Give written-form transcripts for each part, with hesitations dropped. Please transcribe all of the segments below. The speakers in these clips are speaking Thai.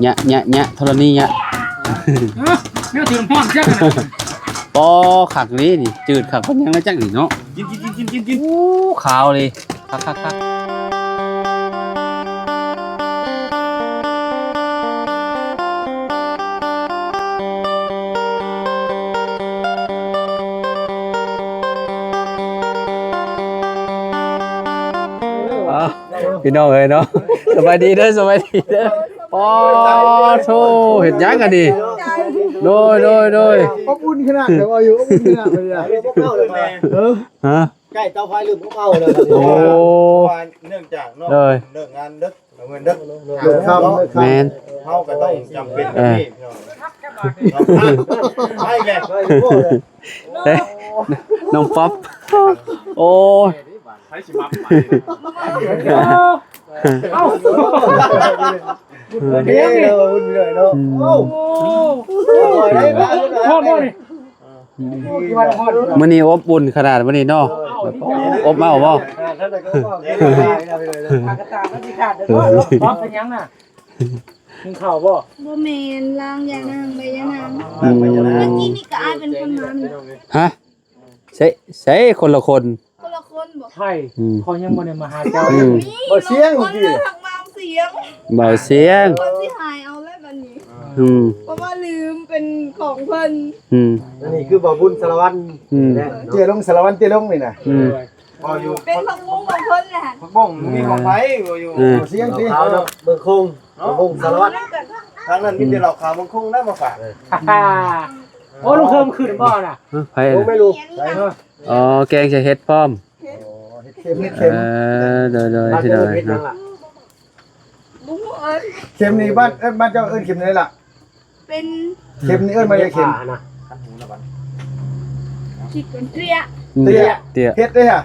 ญะธรณีญะแนวถือน้ำพร้อมจักนะปอขักนี้นี่จืดขักคนยังแล้วจักนี่เนาะกินโอ้ขาวเลยคักพี่น้องเอ้ยเนาะสบายดีเด้อปอโธ่เฮ็ดหยังกันดิโดยอบอุ่นขนาดแต่ว่าอยู่อบอุ่นขนาดเลยอ่ะฮะใกล้เตาไฟลืมพวกเอาเลยโอ้เนื่องจากเลิกงานดึกเงินดึกแม่นเฮาก็ต้องจำเป็นนี่ใช่แกน้องป๊อปโอ้ยใช้สิมาเอ้าเดี๋ยวเลยเนาะโอ้ได้บ้างพ่อนี่มื้อนี้อบอุ่นขนาดมื้อนี้เนาะอบมาบ่ปากกระตาไม่สิขาดเด้อป๊อปเป็นหยังน่ะกินข้าวบ่บ่แม่นล้างยานางใบยานางเมื่อกี้นี่ก็อายเป็นคนมันฮะใช่คนละคนบ่ใช่เขายังบ่ได้มาหาเจ้าบ่เสียงเมื่อกี้ทักมาเสียงบ่เสียงคนสิหายเอาแล้วบัดนี้เพราะว่าลืมเป็นของเพิ่นอันนี้คือบ่บุญสารวัตรเตี้ยลงสารวัตรเตี้ยลงนี่น่ะพออยู่เป็นผักบุ้งของเพิ่นแหละผักบ้งมีของไผอยู่เสียงสิเบิ่งคงสารวัตรทางนั้นมีแต่เราขาวบางคงได้มาฝากโอ้ลุงเพิ่มขึ้นบ่น่ะไผไม่รู้อ๋อแกงใส่เฮ็ดพร้อมเข็มนี่เข็มโดยที่เลยเนาะบุ้งเอิ้นเข็มนี่บ้านเจ้าเอิ้นเข็มนี่ล่ะเป็นเข็มนี่เอิ้นมาจากเข็มคิดเป็นเตรียเฮ็ดเด้ฮะ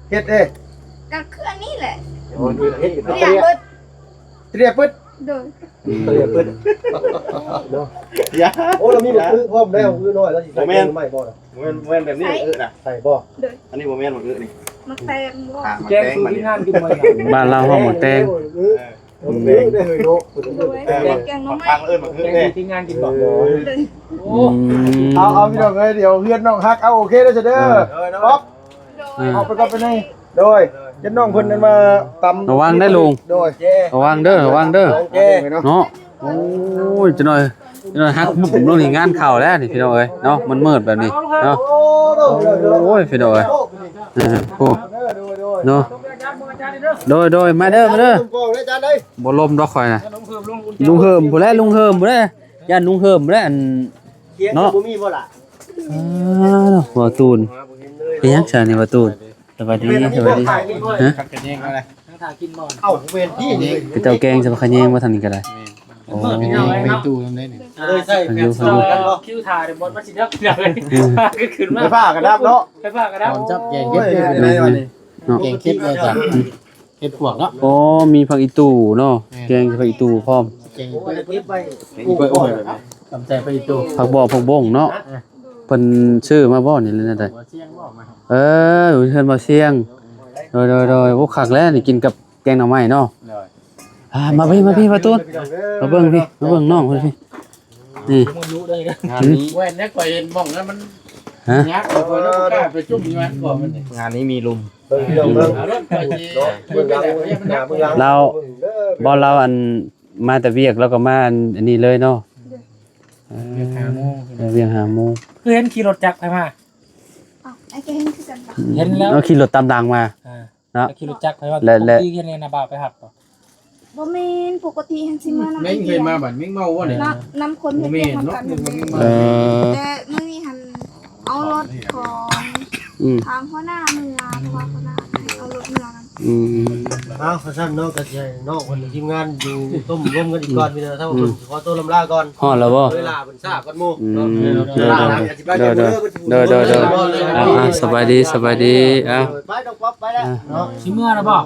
เฮ็ดเด้ก็คืออันนี้แหละเฮ็ดเตรียปึ๊ดเตรียปึ๊ดโดยเตรียปึ๊ดเนาะอย่าโอ้เรามีบ่คือพร้อมแล้วคือน้อยแล้วสิใส่ไม่บ่ล่ะแม่นแบบนี้น่ะใส่บ่อันนี้บ่แม่นบ่นี่มักแตงบ่แกงสูตรที่งานกินบ่บ้านเราห้องหมดแตงได้เฮ้ยเนาะแกงน้ำไม้ทางเอิ้นบ่คือแน่ที่งานกินบ่เอาพี่น้องเอ้ยเดี๋ยวเฮือนน้องฮักเอาโอเคแล้วจ้ะเด้อป๊อปเอาไปก่อนไปไหนโดยจะน้องเพิ่นนั้นมาตำระวังได้ลุงโดยระวังเด้อเนาะโอ้ยจะหน่อยฮักผมลงนี่งานเข้าแล้วนี่พี่น้องเอ้ยเนาะมันมืดแบบนี้เนาะโอ้ยพี่น้องเอ้ยโอ้เนาะโดยมาเด้อบ่ลมดอกข่อยน่ะลุงเฮิมพุ่นแหละย่านลุงเฮิมพุ่นแหละอันเนาะบ่ตูนเป็นหยังซะนี่บ่ตูนสวัสดีฮะขัดกันแย่งอะไรถ่ายกินบ่เอ้าเวรที่นี่คือเจ้าแกงจะมาขะแยงมาทางนี้ก็ได้โอ้ไปตู้นำได้นี่ใช่แม่นกันบ่คิวถ่ายเดี๋ยวบ่มาสิดับเลยขึ้นมาไปผ้ากันดับเนาะไปผ้ากันดับจับแกงเฮ็ดได้วันนี้แกงเฮ็ดเลยจ้ะเฮ็ดพวกเนาะอ๋อมีผักอีตู่เนาะแกงผักอีตู่พร้อมแกงไปเฮ็ดไปโอ้ยกำใจไปอีตู่ผักบ่งเนาะเพิ่นชื่อมาบ่นี่เลยนะได้อยู่เพิ่นบ่เสียงโดยโอ้คักแล้วนี่กินกับแกงหน่อไม้เนาะมาพี่ประตูมาเบิ่งพี่มาเบิ่งน้องเพิ่นพี่นี่งานนี้แว่นเนี่ยก็เห็นบ้องแล้วมันยักษ์ไปแล้วก็ไปจุ่มอยู่มันก่อนมันงานนี้มีลุมเราบ่เราอันมาแต่เวียกแล้วก็มาอันนี้เลยเนาะเวียง5โมงคือเห็นขี่รถจักรไปมาไอ้แกเห็นคือกันเห็นแล้วขี่รถตามดังมาเนาะขี่รถจักรไปว่าที่เห็นในบ่าวไปหับบ่แม่นปกติหันสิมาแม่งเคยมาบัดแม่งเมาบ่นี่น้ำคนเฮ็ดเวียกกันแต่มื้อนี้หันเอารถของทางหัวหน้าเมืองเพราะว่าหัวหน้าเอารถเมืองอ้าวซั่นเนาะก็สิให้น้องเพิ่นทีมงานอยู่ต้มร่วมกันอีกก่อนพี่น้องถ้าเพิ่นขอตัวลำลาก่อนฮอดแล้วบ่เวลาเพิ่นทราบก่อนหมู่สบายดีอ้าวไปดอกป๊อปไปแล้วเนาะสิเมื่อแล้วบ่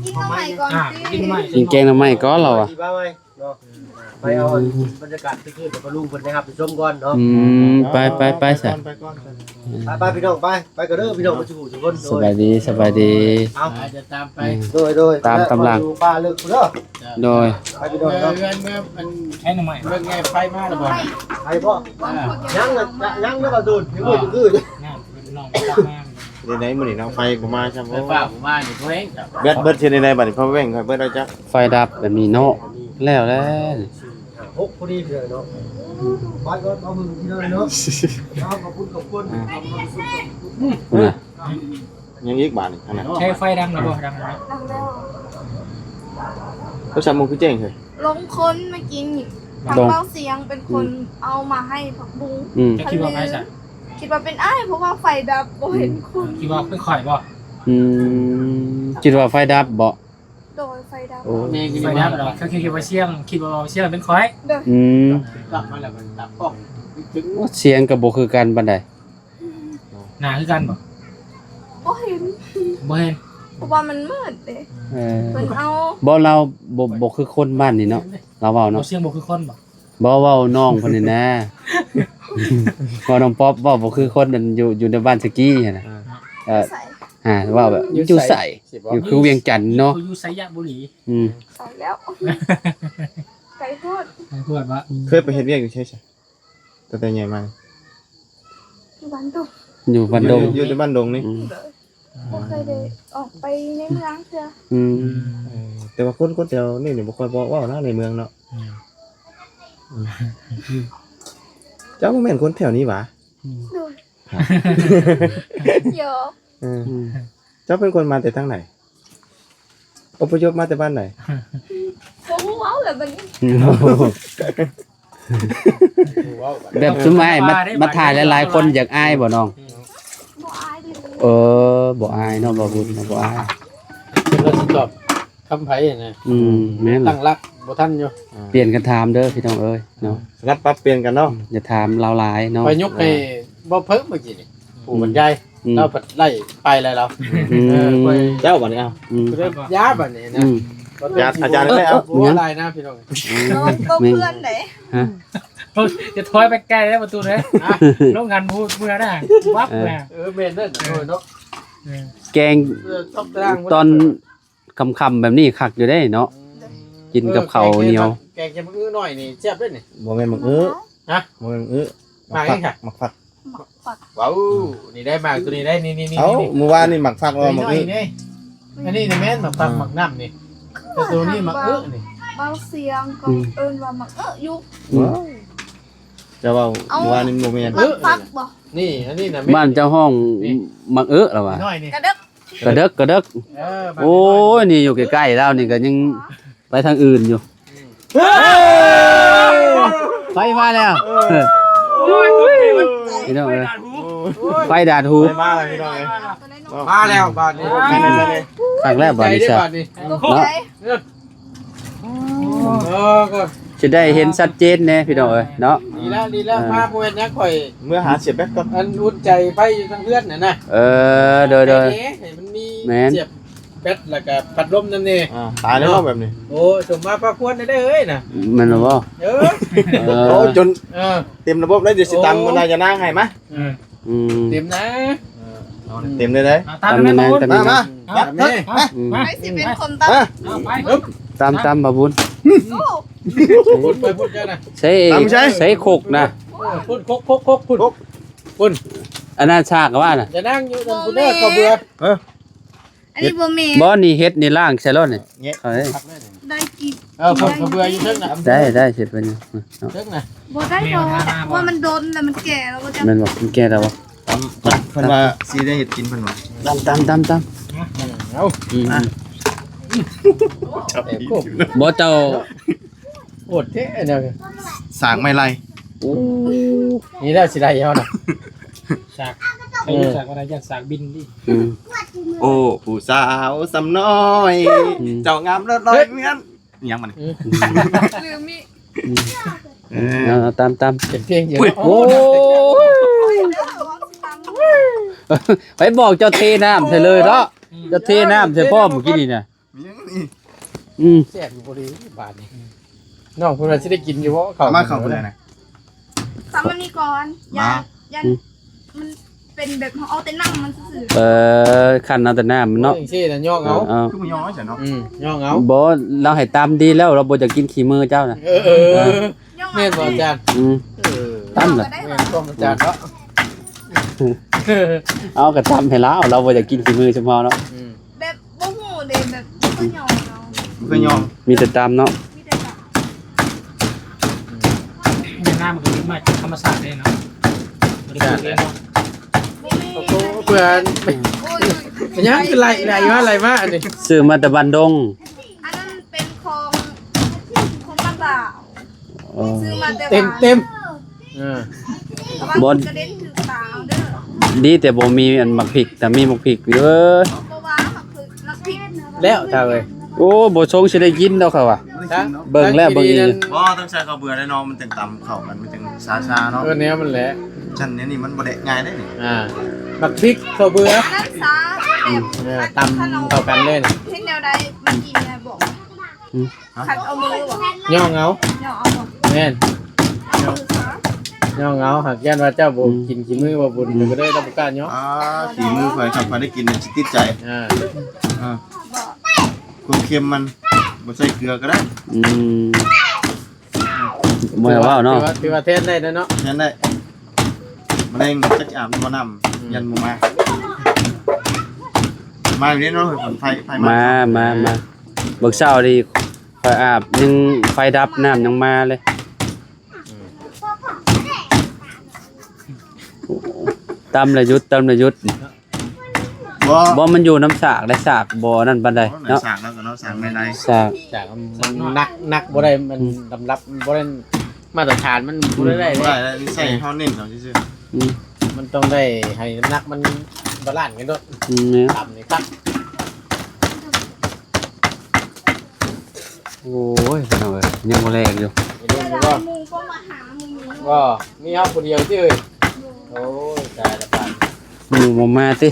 กินน้ำใหม่ก่อนกินใหม่กินแกงหน่อไม้ก่อนเราอ่ะ เนาะไปเอาบรรยากาศที่ขึ้นกับลุงเพิ่นนะครับไปชมก่อนเนาะ ไปซะ ไปพี่น้องไปกันเด้อพี่น้องมาสู่ทุกคน สบายดีเอา จะตามไป โดย ตามกำลัง ป้าเลิกเด้อ โดย ไปพี่น้องเนาะ เมื่อมัน ใช้หน่อไม้ เมื่อไงไฟมาแล้วบ่ ไปพ่อยังแล้วก็ดูดยังดูด น้ำน้องตักน้ำ ในไหนมื้อนี้น้องไฟบ่มาใช่ ไฟ บ่ ฟ้าผมมานี่เพิ่นจับ เบิดเฮ็ดในไหนบัดนี้พอแว่งค่อยเบิดเอาจัก ไฟดับแบบนี้เนาะแล้ว 6พอดีเลยเนาะไปก่อนเอามือพี่น้องเนาะขอบคุณ น่ะ ยังอีกบาทนี่ขนาด ใช้ไฟดังนะบ่ดังนะ ดังแล้ว เขาชำมุงคือเจ้งเฮ้ย ลงค้นเมื่อกี้นี่ทางเบาเสียงเป็นคนเอามาให้ผักบุ้ง จะคิดว่าไงซะ คิดว่าเป็นอ้ายเพราะว่าไฟดับบ่เห็นคุณ คิดว่าค่อยๆบ่ คิดว่าไฟดับบ่ โดยไฟดับ แม่กิน ไฟ ไฟ ดั ดั บบ หรอ เขาคิดว่าเสียงเป็นค่อย เด้อ กลับมาแล้วมันตับกล้องถึง เสียงก็บ่คือกันปานใด หนาคือกันบ่ บ่เห็น บ่เห็น เพราะว่ามันมืดเด้เพิ่นเอา บ่เราบ่คือคนบ้านนี่เนาะเราเว้า บ่ เนาะ เสียงบ่คือคนบ่ บ่เว้าน้องเพิ่นนี่นะบ่น้องป๊อปเว้าบ่คือคนนั่นอยู่ในบ้านสกีหั่นน่ะ ใส่ เว้าแบบอยู่ใส่อยู่คือเวียงจันทน์เนาะ อยู่ไสยบุรี ใส่แล้วไก่ทอด ทวดว่า เคยไปเฮ็ดเวียกอยู่ใช่แต่ใหญ่มา ที่บ้านตุก อยู่บ้านดง อยู่ในบ้านดงนี่ บ่เคยได้ออกไปในเมืองเทื่อ แต่ว่าคนเดียวนี่บ่ค่อยบอกว่านะในเมืองเนาะเจ้าบ่แม่นคนแถวนี้หว่า ดูเยอะ เจ้าเป็นคนมาแต่ทางไหนอพยพมาแต่บ้านไหน บ่ฮู้เว้าแล้วบัดนี้ แบบซุมอ้ายมาถ่ายหลายๆคนอยากอายบ่น้อง บ่อายดิ บ่อายเนาะบ่บุญเนาะบ่อาย เราสิตอบคำไผน่ะ แม่น ตั้งรักบ่ทันอยู่ เปลี่ยนกันถามเด้อพี่น้องเอ้ยเนาะ งัดปรับเปลี่ยนกันเนาะ อย่าถามเราหลายเนาะ ไปยกให้บ่เพิ่มเมื่อกี้นี่ผู้บรรยายเราไล่ไปแล้วเรา เจ้าบัดนี้เอา ยาบัดนี้นะ อาจารย์ได้เอา บ่อะไรนะพี่น้อง โดนก็เพื่อนเด้ จะถอยไปใกล้แล้วประตูเลยโรงงานพูดเมื่อได้วับแม่ แม่นเด้อเนาะ แกง top ตาราง ตอนค่ำๆแบบนี้คักอยู่ได้เนาะกินกับข้าวเหนียว แกงจะมื้อหน่อยนี่แซ่บด้วยนี่ บ่แม่นมักอื้อ ฮะ บ่แม่นอื้อ มาอีกค่ะ มักฟัก หมักฝัก ว้าวนี่ได้มากตัวนี้ได้นี่ เอ้าเมื่อวานนี่มักฟักว่ามัก นี่ อื้อ นี่อันนี้นี่แม่นมักฟักมักน้ำนี่แต่ตัวนี้มักนี่ เบาเสียงก็เอิ้นว่ามักอยู่ จะว่าเมื่อวานนี่บ่แม่น มักฝักบ่ นี่อันนี้นะ บ้านเจ้าห้องมักแล้วว่ะ น้อยนี่ กระดึก กระเดกโอ้ยนี่อยู่ใกล้ๆแล้วนี่ก็ยังไปทางอื่นอยู่ไฟมาแล้วพี่น้องเอ้ยไฟดาดหู ไปมาแล้วพี่น้องเอ้ย ตัวไหนน้อง มาแล้วบาทนี้ ครั้งแรกบ่นี่ซะ ตกใจ ก็ จะได้เห็นชัดเจนแน่พี่น้องเอ้ยเนาะ ดีแล้วมาโมเนนะข่อย เมื่อหาเสียบแบตก่อน อันอุ่นใจไปอยู่ทางเพื่อนน่ะนะ โดย มันมีเสียบแบตแล้วก็พัดลมนั่นนี่ ตายแล้วเนาะแบบนี้ โอ้สมมาพระควรได้เอ้ยน่ะ มันบ่ โอ้จน เออ เต็มระบบแล้วเดี๋ยวสิตามมันจะนั่งให้มะ เต็มนะ เต็มเลยเด้ ตามนั้นพูด มามา แม่ ไอ้สิเป็นคนตั้ง ไป ตามบ่บุญ โอ้ พูดไปพูดกันนะ ใช้โคกนะ พูดคกพูด อันนั้นชากก็ว่าน่ะ จะนั่งอยู่ตรงคุณเด้อก็เบื่อ อันนี้บ่แม่ บ่นี่เฮ็ดนี่ล่างใส่รถนี่ ได้กิน ผมก็เบื่ออยู่เทิงน่ะ ได้เสร็จไปนี่ เทิงน่ะ บ่ได้ดอกว่ามันโดนแล้วมันแก่แล้วบ่จะ มันบอกมันแก่แล้วบ่ เพิ่นว่าสิได้เฮ็ดกินเพิ่นว่า ตาม เอา บ่เจ้า โอดเท่เนี่ย สางไม่ไร นี่แล้วสิได้เอาน่ะ สากสากอะไรจากสากบินดิ โอ้ผู้สาวสำน้อย เจ้างามเลิศลอยเมียนยังมัน ลืมมี เอาตาม เป็นเพลงเยอะ โอ้ไปบอกเจ้าเทน้ำใส่เลยเนาะเจ้าเทน้ำใส่พ่อเมื่อกี้นี่น่ะ แซ่บอยู่บ่ดีบาทนี่ น้องเพิ่นว่าสิได้กินอยู่บ่เขา มาเข้าไปเลยนะ ทำมันนี่ก่อนยันมันเป็นแบบเอาแต่นั่งมันซื่อ คันเอาแต่น้ำมันเนาะ จังซี่น่ะย่องเอา คือมันย้อยจ้ะเนาะ ย่องเอา บ่เราให้ตามดีแล้วเราบ่จะกินขี้มือเจ้าน่ะ ย่อง แม่นบ่อาจารย์ ตามล่ะ ได้ แม่นต้องอาจารย์เนาะ เอาก็ตามให้แล้วเราบ่จะกินขี้มือเฉพาะเนาะ แบบบ่หูเลยแบบก็ยอมเรา มันก็ย้อม มีแต่ตามเนาะ มีแต่แบบ เดี๋ยวหน้ามันก็มาจากธรรมศาสตร์เลยเนาะบริการเลยเนาะ เพื่อน โอ้ย ยังคืออะไรมาอันนี้ ซื้อมาแต่บ้านดง อันนั้นเป็นของบ้านบ่าว เออ ซื้อมาแต่ เต็ม บอลกระเด็นถือตาเด้อ ดีแต่บ่มีอันมักพริกแต่มีมักพริกอยู่เด้อ เพราะว่าเขาคือนักพริก แล้วจ้าเอ้ย โอ้บ่ชงสิได้กินดอกเขาว่ะ เบิ่งแล้วเบิ่งอีก บ่ต้องใช้ข้าวเบื่อได้น้องมันจังตำเข้ากันมันจังซาๆเนาะ แนวมันแหละ ชั้นนี้นี่มันบ่ได้ง่ายได้นี่ บักพริกข้าวเบื่อ นักษาแบบ ตำเข้ากันเล่น เห็นแนวใดมันกินไงบอกขัดเอามือบอก ย่องเอา เนาะเอาบอก แม่น เอามือซะ ย่องเอาหากย่านว่าเจ้าบ่กินขี้มือบ่บุญก็ได้รับประกันย่อ ฝีมือข่อยครับพอได้กินมันสิติดใจ บอก ความเค็มมันบ่ใส่เกลือก็ได้ บ่ได้ว่าเนาะ ถือว่าเทศได้เนาะ ยันได้มะเร็งจักอาบบ่น้ำยันบ่มาอยู่นี่เนาะไฟมาเบิกเช้าดีค่อยอาบยังไฟดับน้ำยังมาเลยตำละยุดบ่มันอยู่น้ำสากได้สากบ่นั่นปานใดเนาะ สากแล้วก็เนาะสากไม่ได้ สาก จากมันนักบ่ได้มันลำรับบ่ได้มาตรฐานมันบ่ได้ บ่ได้แล้วใส่เฮาเน้นเอาซื่อ มันต้องได้ให้น้ำหนักมันบาลานซ์กันด้วย เนี่ย ต่ำนี่ครับ โอ้ยเอาเว้ยยังบ่แลกอยู่ ไม่รู้ เว ว่า ลามูก็มาหามึง ว่ามีเฮาคนเดียวที่เอ้ยโอ้ยตายละปาน หมู่บ่มาติ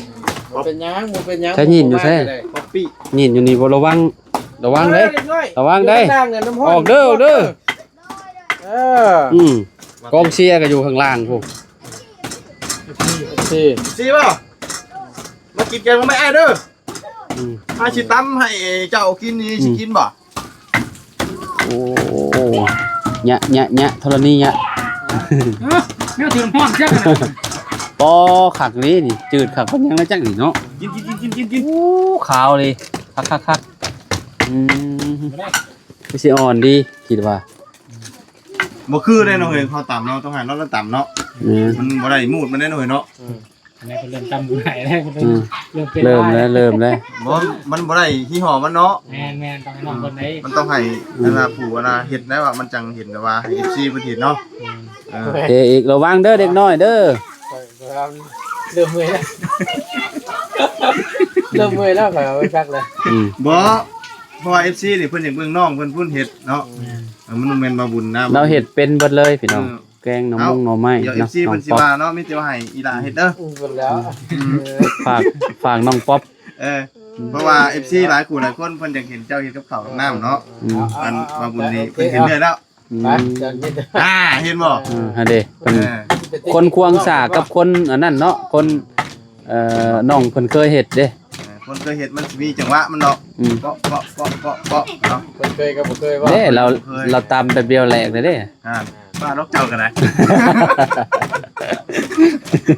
บ่เป็นหยังบ่เป็นหยัง ใช้หินอยู่ใช่ ๆป๊อปปี้ นี่อยู่นี่บ่ระวังเด้ระวังเด้ ออกเด้อเด้อ กองเชียร์ก็อยู่ข้างล่างพวก สิบ่มากินแกงบ่แม่เด้อถ้าสิตำให้เจ้ากินนี่สิกินบ่ โอ้ธรณีเนี่ย ไม่เอาถึงห้องใช่ไหม ปอขักนี่นี่จืดขักเพิ่นยังแล้วจังนี่เนาะ กิน โอ้ขาวเลยคักคือสิอ่อนดีคิดว่า บ่คือได้เนาะเฮ้ยเฮาตำเนาะต้องให้เราตำเนาะมันบ่ได้มูดมันได้เนาะเฮ้ยเนาะ อันนี้เป็นเรื่องตำบุญไหนได้เป็นเรื่องเป็น เริ่มแล้ว บ่มันบ่ได้ที่หอมันเนาะ แมนต้องให้น้องคนไหน มันต้องให้นั่นน่ะผู้ว่าเฮ็ดได้ว่ามันจังเห็นว่าให้ FC เพิ่นเห็นเนาะ เอีกระวังเด้อเด็กน้อยเด้อ เริ่มเมื่อยแล้วข่อยเอาไปซักเลย บ่เพราะว่า FC นี่เพิ่นอยากเบิ่งน้องเพิ่นเฮ็ดเนาะมันบ่แม่นมาบุญนะ เราเฮ็ดเป็นเบิดเลยพี่น้องแกงหน่อมงหน่อไม้ เดี๋ยว เนาะ FC เพิ่นสิว่าเนาะมีแต่ว่าให้อีหลาเฮ็ดเด้อ หมดแล้ว ฝากน้องป๊อป เพราะว่า FC หลายคนเพิ่นอยากเห็นเจ้าเฮ็ดกับข้าวกับน้ำเนาะมันมาบุญนี่เพิ่นเห็นเรื่อยแล้ว ไปเดินนิด เห็นบ่ ฮะเด้เพิ่นคนควงสากกับคนอันนั้นเนาะคนน้องเพิ่นเคยเฮ็ดเด้ คนเคยเห็นมันมีจังหวะมันเนาะเปาะเนาะ คนเคยกับบ่เคยว่า เด้เราตำแบบเดียวแหลกเลยเด้ ป้าลกเจ้ากันนะ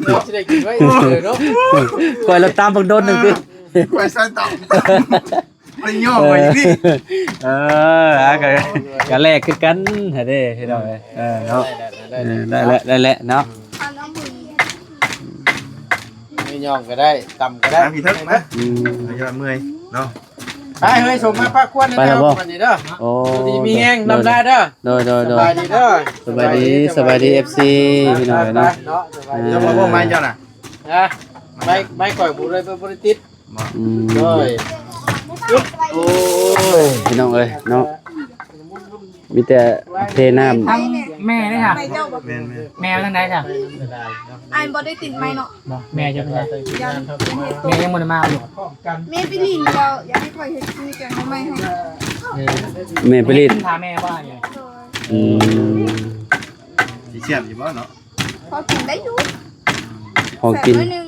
เราสิได้กินไว้เนาะ ก่อยเราตำบักโดนนึงติ ไปใส่ต่อไปย่อไปนี่ ก็แลกคือกันฮะเด้พี่น้องเนาะได้แล้วเนาะ เอาน้องมือ ไม่ย่องก็ได้ตำก็ได้ พี่ทึกนะอย่าเมื่อยเนาะ ไปเฮ้ยส่งมาป้าควนนี่เด้อวันนี้เด้อ โอ้ ดีมีแห้งนำได้เด้อ โดย สบายดีเด้อ สบายดี FC พี่น้องเนาะ สบายดี เจ้าพ่อไม้เจ้าน่ะ นะไม่ก่อยบุเลยบ่ได้ติดเลย โอ้ยพี่น้องเอ้ยเนาะมีแต่เทน้ำ ทั้งแม่ได้ค่ะ ไปเจ้าบอก แม่ทั้งไหนจ้ะ ไอ้บอได้ติดไหมเนาะ แม่จะเป็นไง ยัน แม่ยังมันมาอยู่ เมย์ไปลินเราอยากให้คอยเห็ดมีแกงทำไมให้ แม่ไปรีด พาแม่ว่าอยู่ โดย อืม สิเสียบอยู่บ่เนาะ พอกินได้อยู่ พอกิน แซ่บหอยหนึง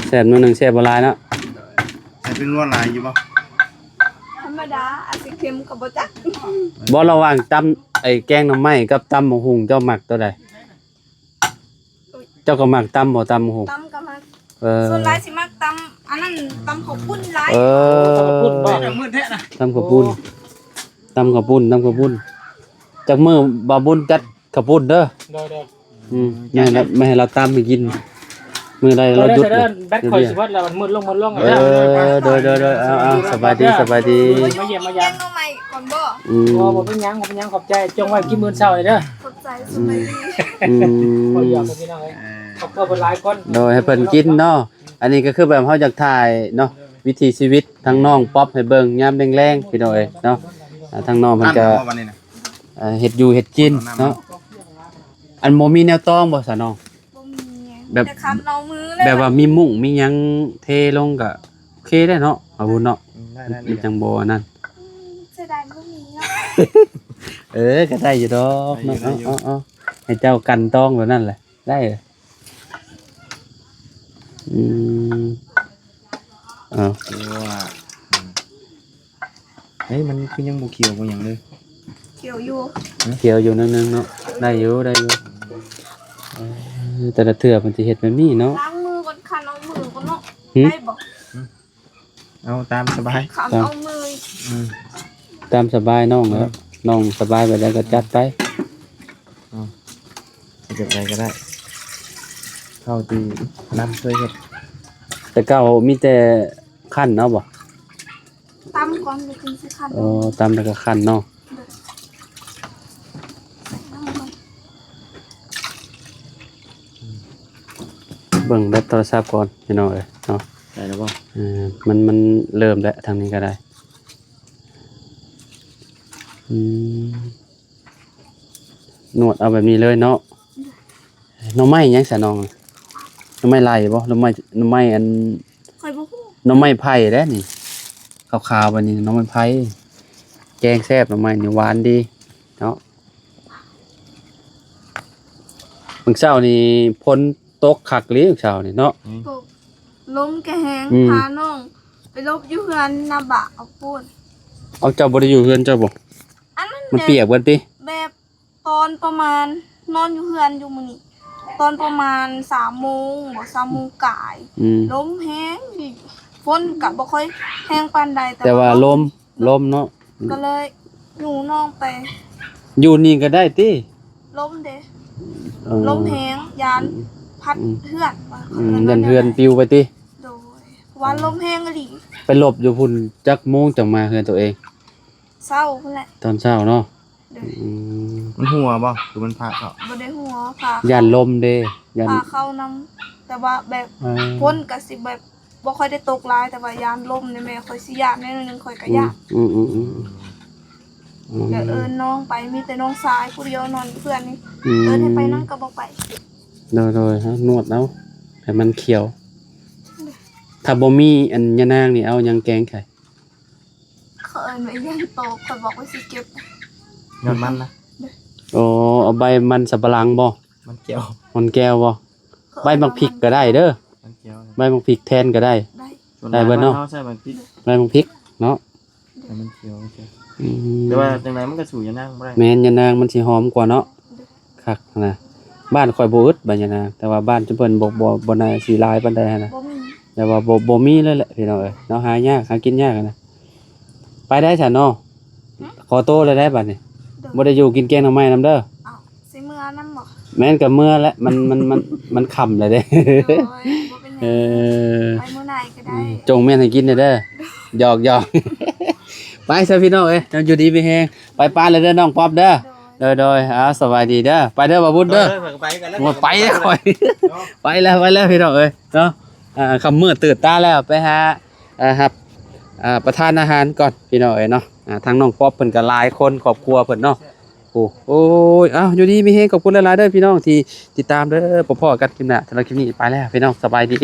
แซ่บมื้อหนึงแซ่บบ่หลายเนาะ ใส่เป็นนวดลายอยู่บ่ ธรรมดาอาจสิเค็มกับบ่จัก บ่ระหว่างตำไอ้แกงหน่อไม้กับตำบักหุ่งเจ้ามักตัวใดเจ้าก็มักตำบ่ตำบักหุ่ง ตำก็มา Ờ. ส่วนหลายสิมักตำอันนั้นตำข้าวปุ้นหลาย พูดบ่ มืดแท้นะ ตำข้าวปุ้นตำข้าวปุ้นตำข้าวปุ้นจากมื้อบาบุญจัดข้าวปุ้นเด้อ โดย ไม่ให้เราตำให้กินมื้อใด ๆ เราหยุด เดินแบตคอยสิวัดแล้วมันมืดลงแล้ว โดยเอาสบายดีสบายดี มาเยี่ยมมายาม แกงหน่อไม้ก่อนบ่ บ่เป็นหยังขอบใจจงไว้กินมื้อเช้าเลยเด้อ สดใจสบายดี ขออยากพี่น้องเอ้ยขอบคุณหลายคน โดยให้เพิ่นกินเนาะอันนี้ก็คือแบบเฮาอยากถ่ายเนาะวิถีชีวิตทั้งน้องป๊อปให้เบิ่งยามแรงๆพี่น้องเอ้ยเนาะทั้งน้องเพิ่นก็ วันนี้นะ เฮ็ดอยู่เฮ็ดกินเนาะอันบ่มีแนวต้องบ่ซะน้อง บ่มีไง แบบ แต่คันเอามือเลย แบบว่ามีมุ้งมีหยังเทลงก็โอเคได้เนาะเอาบุญเนาะ ได้ มันจังบ่อันนั้น เสียดายบ่มีเนาะ ก็ได้อยู่ดอกเนาะเอาให้เจ้ากันต้องแบบนั้นแหละได้เลยเอา ว่าเฮ้ยมันคือยังบ่เขียวบ่หยังเลย เขียวอยู่ เขียวอยู่นึงๆเนาะได้อยู่แต่ละเทื่อมันสิเฮ็ดแบบนี้เนาะ ล้างมือก่อนคันเอามือก่อนเนาะ หึ ได้บ่ เอาตามสบาย คันเอามือ ตามสบายน้องแล้วน้องสบายไปแล้วก็จัดไป เก็บอะไรก็ได้เท่าที่น้ำช่วยเฮ็ด แต่เก่ามีแต่คั่นเนาะบ่ ตำก่อนจะกินสิคัน ตามแล้วก็คั่นเนาะเบิ่งแบตโทรศัพท์ก่อนพี่น้องเอ้ยเนาะ ได้แล้วบ่ มันเริ่มแล้วทางนี้ก็ได้นวดเอาแบบนี้เลยเนาะหน่อไม้ยังสะน้องหน่อไม้ลายบ่หน่อไม้อัน ค่อยบ่ฮู้ หน่อไม้ไผ่เด้นี่ขาวๆบัดนี้หน่อไม้ไผ่แกงแซ่บหน่อไม้นี่หวานดีเนาะมื้อเช้านี่ฝนตกคักเลยมื้อเช้านี่เนาะ ตกล้มแกแหง อืม พาน้องไปลบอยู่เฮือนนาบะเอาปูน เอาเจ้าบ่ได้อยู่เฮือนเจ้าบ่ อันนั้น มันเปียกเบิดติ แบบตอนประมาณนอนอยู่เฮือนอยู่มื้อนี้ตอนประมาณ3 โมงบ่3 โมงกาย ลมแห้งดิฝนก็บ่ค่อยแห้งปานใด แต่ว่าลมเนาะ ก็เลยหนูน้องไป อยู่นี่ก็ได้ติ ลมเด้ เออ ลมแห้งยานพัดเฮือนว่า ยันเฮือนปิวไปติ โดยวันลมแห้งอีหลี ไปหลบอยู่พุ่นจักโมงจังมาเฮือนตัวเอง เศร้าพุ่นแหละ ตอนเช้าเนาะ เด้อ มันหัวบ่คือมันผ่าเขา บ่ได้หัวพา ย่านลมเด้ย่าน พาเข้านํแต่ว่าแบบฝนก็สิแบบบ่ค่อยได้ตกหลายแต่ว่ายามลมนี่แม่ค่อยสิยานแน่นนึงค่อยก็ยานเดี๋ยวเอิ้นน้องไปมีแต่น้องชายผู้เดียวนอนเพื่อนนี่เอิ้นให้ไปนำก็บ่ไป โดยฮะนวดเอาให้มันเขียว ถ้าบ่มีอันยะนางนี่เอาหยังแกงไข่ เขาเอิ้นไว้ยันโตค่อยบอกว่าสิเก็บ เงินมันนะ โอ้เอาใบมันสับปะหลังบ่ มันเกี่ยว มันแก้วบ่ใบมักพริกก็ได้เด้อ มันเกี่ยว ใบมักพริกแทนก็ได้ ได้ ได้เบิดเนาะ ใช่มันพริก ใบมักพริกเนาะ แต่มันเกี่ยวแต่ว่าจังไดมันก็สู่ยะนางบ่ได้ แม่นยะนางมันสิหอมกว่าเนาะคักนะบ้านข่อยบ่อึดใบยะนางแต่ว่าบ้านจุเพิ่นบ่น่าสิหลายปานใดหันน่ะ บ่มี แต่ว่าบ่มีเลยแหละพี่น้องเอ้ยเนาะหายากหากินยากอะนะไปได้ฉันเนาะขอโตเลยได้บัดนี้บ่ได้อยู่กินแกงหน่อไม้นำเด้อ อ้าวสิเมื่อนํบ่ แม่นกับเมื่อแล้วมันค่ำเลยเด้ โอ้ยบ่เป็นห เอ ยัง อ ไปมื้อไหนก็ได้ จงแม่นให้กินเด้อหยอก ไปซะพี่น้องเอ้ยเราอยู่ดีไปแฮงไปป้านเลยเด้อน้องป๊อบเด้อโดยสบายดีเด้อไปเด้อบ่าวบุญเด้อ ไปกันแล้ว หมดไปแล้วข่อย ไปแล้วพี่น้องเอ้ยเนาะคำมืดตื่นตาแล้วไปหาครับประทานอาหารก่อนพี่น้องเอ้ยเนาะทางน้องป๊อบเพิ่นก็หลายคนครอบครัวเพิ่นเนาะโอ้ยอยู่ดีมีเฮงขอบคุณหลายๆเด้อพี่น้องที่ติดตามเด้อพ่อๆกันคลิปหน้าสำหรับคลิปนี้ไปแล้วพี่น้องสบายดี